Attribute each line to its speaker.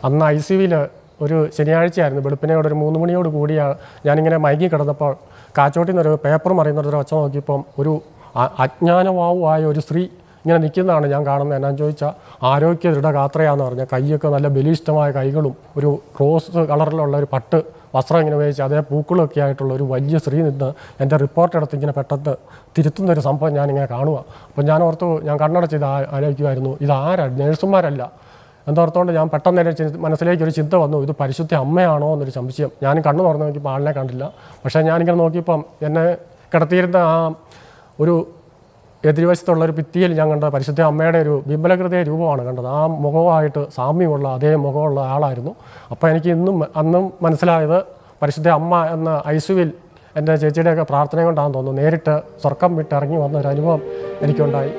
Speaker 1: അന്ന് ICUവിൽ ഒരു ശനിയാഴ്ചയായിരുന്നു, വെളുപ്പിനോട് ഒരു 3 മണിയോട് കൂടിയാണ് ഞാനിങ്ങനെ മയങ്ങി കിടന്നപ്പോൾ കാച്ചോട്ടിൽ നിന്നൊരു പേപ്പർ മറിയുന്നൊരു ഒച്ച നോക്കിയപ്പം ഒരു അജ്ഞാനവാവുമായ ഒരു സ്ത്രീ ഇങ്ങനെ നിൽക്കുന്നതാണ് ഞാൻ കാണുന്നത്. എന്നാന്ന് ചോദിച്ചാൽ ആരോഗ്യ ദൃഢഗാത്രയാന്ന് പറഞ്ഞാൽ കൈയൊക്കെ നല്ല ബലിഷ്ടമായ കൈകളും ഒരു റോസ് കളറിലുള്ള ഒരു പട്ട് വസ്ത്രം ഇങ്ങനെ ഉപയോഗിച്ച് അതേ പൂക്കളൊക്കെ ആയിട്ടുള്ള ഒരു വലിയ സ്ത്രീ നിന്ന് എൻ്റെ റിപ്പോർട്ട് എടുത്ത് ഇങ്ങനെ പെട്ടെന്ന് തിരുത്തുന്നൊരു സംഭവം ഞാനിങ്ങനെ കാണുക. അപ്പം ഞാൻ ഓർത്തു, ഞാൻ കണ്ണടച്ച് ഇത് ആലോചിക്കുമായിരുന്നു, ഇതാരാ, നേഴ്സുമാരല്ല എന്തോർത്തുകൊണ്ട് ഞാൻ പെട്ടെന്ന് എൻ്റെ മനസ്സിലേക്ക് ഒരു ചിന്ത വന്നു, ഇത് പരിശുദ്ധ അമ്മയാണോ എന്നൊരു സംശയം. ഞാൻ കണ്ണ് തുറന്ന് നോക്കിയപ്പോൾ ആളിനെ കണ്ടില്ല. പക്ഷേ ഞാനിങ്ങനെ നോക്കിയപ്പം എന്നെ കിടത്തിയിരുന്ന ആ ഒരു എതിർവശത്തുള്ളൊരു ഭിത്തിയിൽ ഞാൻ കണ്ട പരിശുദ്ധ അമ്മയുടെ ഒരു ബിംബലകൃതിയ രൂപമാണ് കണ്ടത്. ആ മുഖമായിട്ട് സാമ്യമുള്ള അതേ മുഖമുള്ള ആളായിരുന്നു. അപ്പോൾ എനിക്ക് അന്നും മനസ്സിലായത് പരിശുദ്ധ അമ്മ എന്ന ICUവിൽ എൻ്റെ ചേച്ചിയുടെയൊക്കെ പ്രാർത്ഥന കൊണ്ടാണെന്ന് തോന്നുന്നു നേരിട്ട് സ്വർഗം വിട്ട് ഇറങ്ങി വന്ന ഒരു അനുഭവം എനിക്കുണ്ടായി.